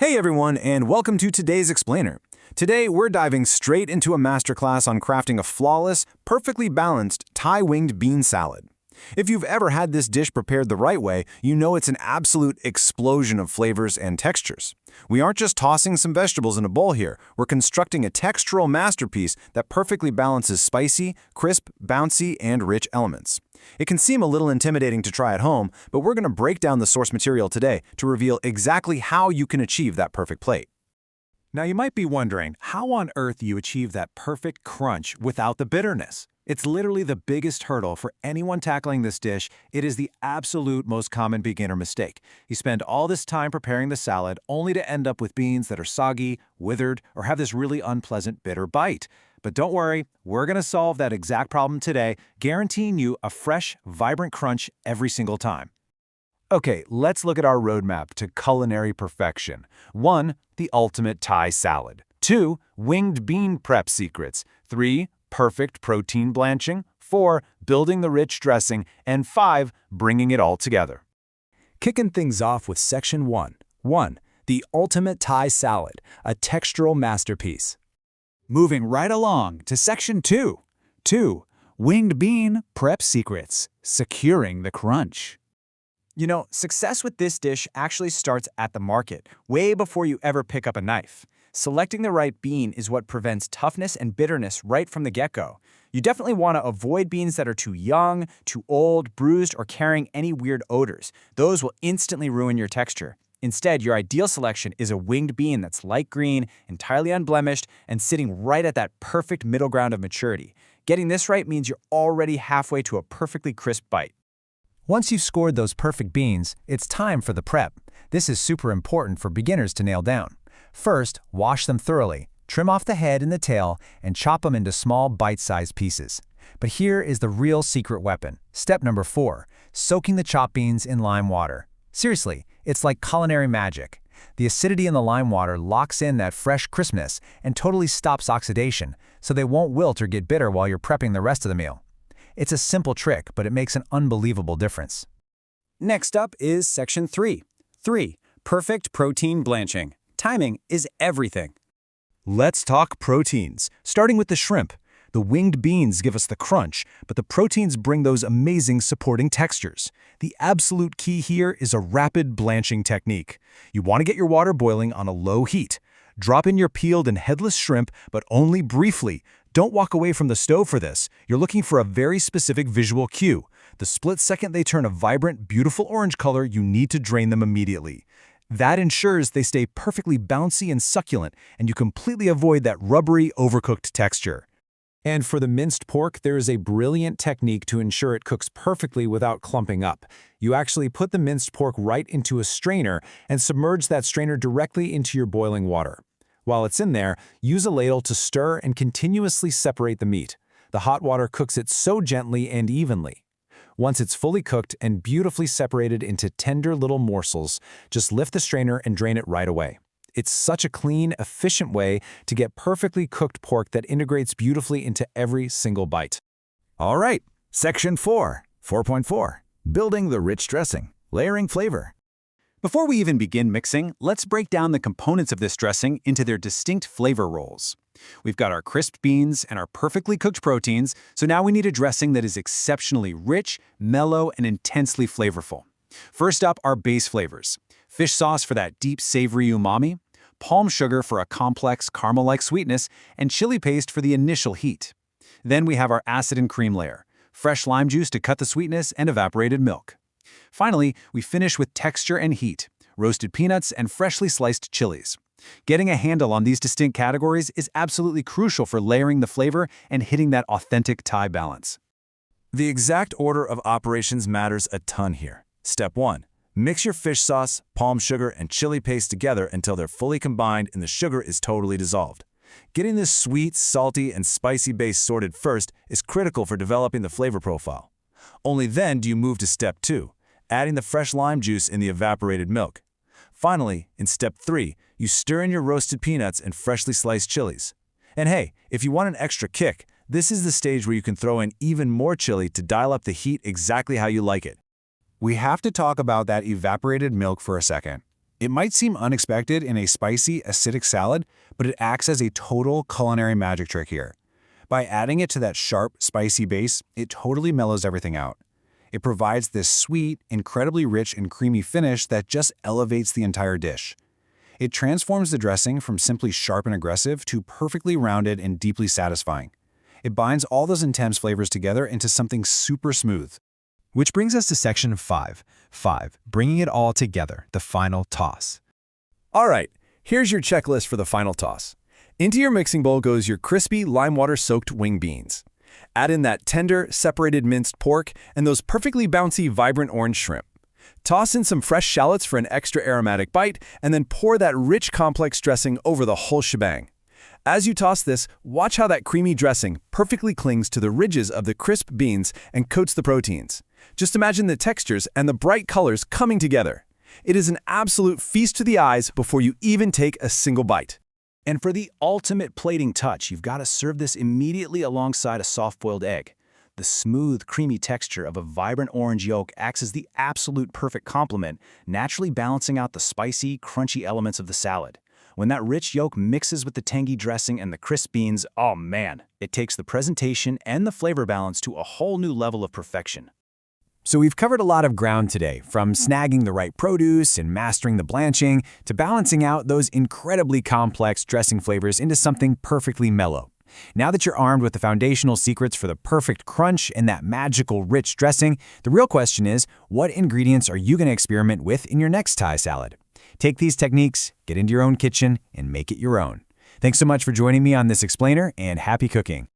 Hey everyone, and welcome to today's Explainer. Today, we're diving straight into a masterclass on crafting a flawless, perfectly balanced Thai winged bean salad. If you've ever had this dish prepared the right way, you know it's an absolute explosion of flavors and textures. We aren't just tossing some vegetables in a bowl here, we're constructing a textural masterpiece that perfectly balances spicy, crisp, bouncy, and rich elements. It can seem a little intimidating to try at home, but we're going to break down the source material today to reveal exactly how you can achieve that perfect plate. Now you might be wondering, how on earth you achieve that perfect crunch without the bitterness? It's literally the biggest hurdle for anyone tackling this dish. It is the absolute most common beginner mistake. You spend all this time preparing the salad only to end up with beans that are soggy, withered, or have this really unpleasant bitter bite. But don't worry, we're going to solve that exact problem today, guaranteeing you a fresh, vibrant crunch every single time. Okay, let's look at our roadmap to culinary perfection. 1. The ultimate Thai salad. 2. Winged bean prep secrets. 3. Perfect protein blanching. 4. Building the rich dressing. And 5. Bringing it all together. Kicking things off with Section 1. 1. The ultimate Thai salad, a textural masterpiece. Moving right along to Section 2. 2. Winged bean prep secrets, securing the crunch. You know, success with this dish actually starts at the market, way before you ever pick up a knife. Selecting the right bean is what prevents toughness and bitterness right from the get-go. You definitely want to avoid beans that are too young, too old, bruised, or carrying any weird odors. Those will instantly ruin your texture. Instead, your ideal selection is a winged bean that's light green, entirely unblemished, and sitting right at that perfect middle ground of maturity. Getting this right means you're already halfway to a perfectly crisp bite. Once you've scored those perfect beans, it's time for the prep. This is super important for beginners to nail down. First, wash them thoroughly, trim off the head and the tail, and chop them into small bite-sized pieces. But here is the real secret weapon. Step number 4, soaking the chopped beans in lime water. Seriously, it's like culinary magic. The acidity in the lime water locks in that fresh crispness and totally stops oxidation, so they won't wilt or get bitter while you're prepping the rest of the meal. It's a simple trick, but it makes an unbelievable difference. Next up is Section 3. 3. Perfect protein blanching. Timing is everything. Let's talk proteins, starting with the shrimp. The winged beans give us the crunch, but the proteins bring those amazing supporting textures. The absolute key here is a rapid blanching technique. You want to get your water boiling on a low heat. Drop in your peeled and headless shrimp, but only briefly. Don't walk away from the stove for this. You're looking for a very specific visual cue. The split second they turn a vibrant, beautiful orange color, you need to drain them immediately. That ensures they stay perfectly bouncy and succulent, and you completely avoid that rubbery, overcooked texture. And for the minced pork, there is a brilliant technique to ensure it cooks perfectly without clumping up. You actually put the minced pork right into a strainer and submerge that strainer directly into your boiling water. While it's in there, use a ladle to stir and continuously separate the meat. The hot water cooks it so gently and evenly. Once it's fully cooked and beautifully separated into tender little morsels, just lift the strainer and drain it right away. It's such a clean, efficient way to get perfectly cooked pork that integrates beautifully into every single bite. All right, Section 4, 4.4, building the rich dressing, layering flavor. Before we even begin mixing, let's break down the components of this dressing into their distinct flavor roles. We've got our crisp beans and our perfectly cooked proteins, so now we need a dressing that is exceptionally rich, mellow, and intensely flavorful. First up, our base flavors. Fish sauce for that deep, savory umami, palm sugar for a complex caramel-like sweetness, and chili paste for the initial heat. Then we have our acid and cream layer, fresh lime juice to cut the sweetness, and evaporated milk. Finally, we finish with texture and heat, roasted peanuts and freshly sliced chilies. Getting a handle on these distinct categories is absolutely crucial for layering the flavor and hitting that authentic Thai balance. The exact order of operations matters a ton here. Step 1. Mix your fish sauce, palm sugar, and chili paste together until they're fully combined and the sugar is totally dissolved. Getting this sweet, salty, and spicy base sorted first is critical for developing the flavor profile. Only then do you move to Step 2, adding the fresh lime juice in the evaporated milk. Finally, in Step 3, you stir in your roasted peanuts and freshly sliced chilies. And hey, if you want an extra kick, this is the stage where you can throw in even more chili to dial up the heat exactly how you like it. We have to talk about that evaporated milk for a second. It might seem unexpected in a spicy, acidic salad, but it acts as a total culinary magic trick here. By adding it to that sharp, spicy base, it totally mellows everything out. It provides this sweet, incredibly rich and creamy finish that just elevates the entire dish. It transforms the dressing from simply sharp and aggressive to perfectly rounded and deeply satisfying. It binds all those intense flavors together into something super smooth. Which brings us to section 5. Bringing it all together, the final toss. All right, here's your checklist for the final toss. Into your mixing bowl goes your crispy, lime water-soaked wing beans. Add in that tender, separated minced pork and those perfectly bouncy, vibrant orange shrimp. Toss in some fresh shallots for an extra aromatic bite, and then pour that rich, complex dressing over the whole shebang. As you toss this, watch how that creamy dressing perfectly clings to the ridges of the crisp beans and coats the proteins. Just imagine the textures and the bright colors coming together. It is an absolute feast to the eyes before you even take a single bite. And for the ultimate plating touch, you've got to serve this immediately alongside a soft-boiled egg. The smooth, creamy texture of a vibrant orange yolk acts as the absolute perfect complement, naturally balancing out the spicy, crunchy elements of the salad. When that rich yolk mixes with the tangy dressing and the crisp beans, oh man, it takes the presentation and the flavor balance to a whole new level of perfection. So we've covered a lot of ground today, from snagging the right produce and mastering the blanching to balancing out those incredibly complex dressing flavors into something perfectly mellow. Now that you're armed with the foundational secrets for the perfect crunch and that magical rich dressing, the real question is, what ingredients are you going to experiment with in your next Thai salad? Take these techniques, get into your own kitchen, and make it your own. Thanks so much for joining me on this explainer, and happy cooking.